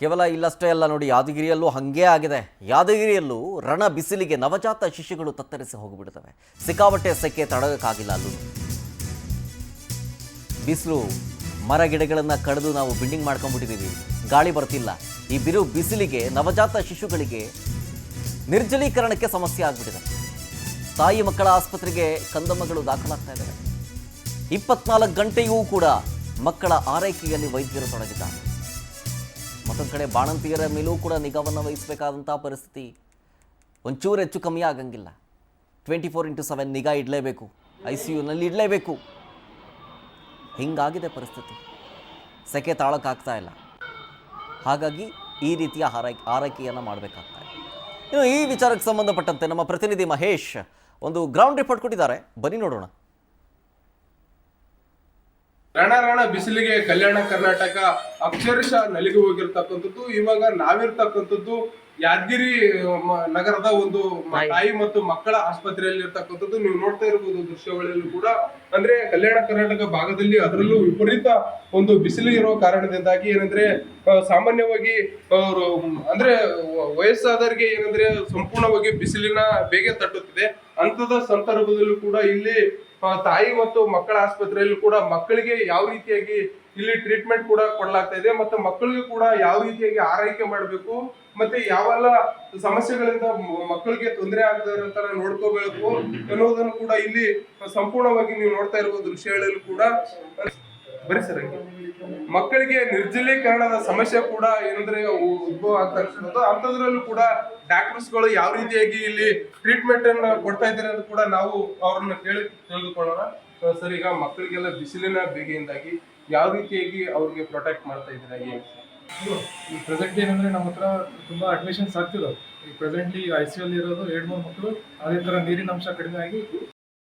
ಕೇವಲ ಇಲ್ಲಷ್ಟೇ ಅಲ್ಲ ನೋಡಿ, ಯಾದಗಿರಿಯಲ್ಲೂ ಹಾಗೇ ಆಗಿದೆ. ಯಾದಗಿರಿಯಲ್ಲೂ ರಣ ಬಿಸಿಲಿಗೆ ನವಜಾತ ಶಿಶುಗಳು ತತ್ತರಿಸಿ ಹೋಗಿಬಿಡ್ತವೆ. ಸಿಕ್ಕಾಪಟ್ಟೆ ಸೆಕೆ ತಡೆಯೋಕ್ಕಾಗಿಲ್ಲ. ಅಲ್ಲೂ ಬಿಸಿಲು, ಮರ ಗಿಡಗಳನ್ನು ಕಡಿದು ನಾವು ಬಿಲ್ಡಿಂಗ್ ಮಾಡ್ಕೊಂಡ್ಬಿಟ್ಟಿದ್ದೀವಿ, ಗಾಳಿ ಬರ್ತಿಲ್ಲ. ಈ ಬಿಸಿಲಿಗೆ ನವಜಾತ ಶಿಶುಗಳಿಗೆ ನಿರ್ಜಲೀಕರಣಕ್ಕೆ ಸಮಸ್ಯೆ ಆಗ್ಬಿಟ್ಟಿದೆ. ತಾಯಿ ಮಕ್ಕಳ ಆಸ್ಪತ್ರೆಗೆ ಕಂದಮ್ಮಗಳು ದಾಖಲಾಗ್ತಾ ಇದ್ದಾರೆ. 24 ಗಂಟೆಯೂ ಕೂಡ ಮಕ್ಕಳ ಆರೈಕೆಯಲ್ಲಿ ವೈದ್ಯರು ತೊಡಗಿದ್ದಾರೆ. ಮತ್ತೊಂದು ಕಡೆ ಬಾಣಂತಿಯರ ಮೇಲೂ ಕೂಡ ನಿಗಾವನ್ನು ವಹಿಸಬೇಕಾದಂಥ ಪರಿಸ್ಥಿತಿ. ಒಂಚೂರು ಹೆಚ್ಚು ಕಮ್ಮಿ ಆಗಂಗಿಲ್ಲ. 24x7 ನಿಗಾ ಇಡಲೇಬೇಕು, ICUನಲ್ಲಿ ಇಡಲೇಬೇಕು. ಹಿಂಗಾಗಿದೆ ಪರಿಸ್ಥಿತಿ. ಸೆಕೆ ತಾಳೋಕ್ಕಾಗ್ತಾ ಇಲ್ಲ. ಹಾಗಾಗಿ ಈ ರೀತಿಯ ಆರೈಕೆಯನ್ನು ಮಾಡಬೇಕಾಗ್ತಾ ಇದೆ. ಇನ್ನು ಈ ವಿಚಾರಕ್ಕೆ ಸಂಬಂಧಪಟ್ಟಂತೆ ನಮ್ಮ ಪ್ರತಿನಿಧಿ ಮಹೇಶ್ ಒಂದು ಗ್ರೌಂಡ್ ರಿಪೋರ್ಟ್ ಕೊಟ್ಟಿದ್ದಾರೆ, ಬನ್ನಿ ನೋಡೋಣ. ರಣ ಬಿಸಿಲಿಗೆ ಕಲ್ಯಾಣ ಕರ್ನಾಟಕ ಅಕ್ಷರಶಃ ನಲಿಗೆ ಹೋಗಿರ್ತಕ್ಕಂಥದ್ದು. ಇವಾಗ ನಾವಿರ್ತಕ್ಕಂಥದ್ದು ಯಾದಗಿರಿ ನಗರದ ಒಂದು ತಾಯಿ ಮತ್ತು ಮಕ್ಕಳ ಆಸ್ಪತ್ರೆಯಲ್ಲಿ ಇರ್ತಕ್ಕಂಥದ್ದು. ನೀವು ನೋಡ್ತಾ ಇರಬಹುದು ದೃಶ್ಯಗಳಲ್ಲೂ ಕೂಡ, ಅಂದ್ರೆ ಕಲ್ಯಾಣ ಕರ್ನಾಟಕ ಭಾಗದಲ್ಲಿ ಅದರಲ್ಲೂ ವಿಪರೀತ ಒಂದು ಬಿಸಿಲು ಇರೋ ಕಾರಣದಿಂದಾಗಿ ಏನಂದ್ರೆ ಸಾಮಾನ್ಯವಾಗಿ ಅವರು ಅಂದ್ರೆ ವಯಸ್ಸಾದವರಿಗೆ ಏನಂದ್ರೆ ಸಂಪೂರ್ಣವಾಗಿ ಬಿಸಿಲಿನ ಬೇಗೆ ತಟ್ಟುತ್ತಿದೆ. ಅಂತದ ಸಂದರ್ಭದಲ್ಲೂ ಕೂಡ ಇಲ್ಲಿ ತಾಯಿ ಮತ್ತು ಮಕ್ಕಳ ಆಸ್ಪತ್ರೆಯಲ್ಲಿ ಕೂಡ ಮಕ್ಕಳಿಗೆ ಯಾವ ರೀತಿಯಾಗಿ ಇಲ್ಲಿ ಟ್ರೀಟ್ಮೆಂಟ್ ಕೂಡ ಕೊಡಲಾಗ್ತಾ ಇದೆ, ಮತ್ತೆ ಮಕ್ಕಳಿಗೆ ಕೂಡ ಯಾವ ರೀತಿಯಾಗಿ ಆರೈಕೆ ಮಾಡಬೇಕು, ಮತ್ತೆ ಯಾವೆಲ್ಲ ಸಮಸ್ಯೆಗಳಿಂದ ಮಕ್ಕಳಿಗೆ ತೊಂದರೆ ಆಗದ ತರ ನೋಡ್ಕೋಬೇಕು ಅನ್ನೋದನ್ನು ಕೂಡ ಇಲ್ಲಿ ಸಂಪೂರ್ಣವಾಗಿ ನೀವು ನೋಡ್ತಾ ಇರುವ ದೃಶ್ಯಗಳಲ್ಲೂ ಕೂಡ ಬರೀ ಸರ್ ಮಕ್ಕಳಿಗೆ ನಿರ್ಜಲೀಕರಣದ ಸಮಸ್ಯೆ ಕೂಡ ಏನಂದ್ರೆ ಉದ್ಭವ ಆಗ್ತಾ ಇರ್ತದೆ. ಅಂತದ್ರಲ್ಲೂ ಕೂಡ ಡಾಕ್ಟರ್ಸ್ಗಳು ಯಾವ ರೀತಿಯಾಗಿ ಇಲ್ಲಿ ಟ್ರೀಟ್ಮೆಂಟ್ ಅನ್ನ ಕೊಡ್ತಾ ಇದ್ದಾರೆ ಅಂತ ಕೂಡ ನಾವು ಅವ್ರನ್ನ ಕೇಳಿ ತಿಳಿದುಕೊಳ್ಳೋಣ. ಸರ್, ಈಗ ಮಕ್ಕಳಿಗೆಲ್ಲ ಬಿಸಿಲಿನ ಬೇಗೆಯಿಂದಾಗಿ ಯಾವ ರೀತಿಯಾಗಿ ಅವ್ರಿಗೆ ಪ್ರೊಟೆಕ್ಟ್ ಮಾಡ್ತಾ ಇದ್ದೀರಾ? ಈ ಪ್ರೆಸೆಂಟ್ ಏನಂದ್ರೆ ನಮ್ಮ ಹತ್ರ ತುಂಬಾ ಅಡ್ಮಿಷನ್ಸ್ ಆಗ್ತಿದಾವೆ. ಈ ಪ್ರೆಸೆಂಟ್ಲಿ ICU ಅಲ್ಲಿ ಇರೋದು 2-3 ಮಕ್ಕಳು ಅದೇ ತರ ನೀರಿನ ಅಂಶ ಕಡಿಮೆ ಆಗಿ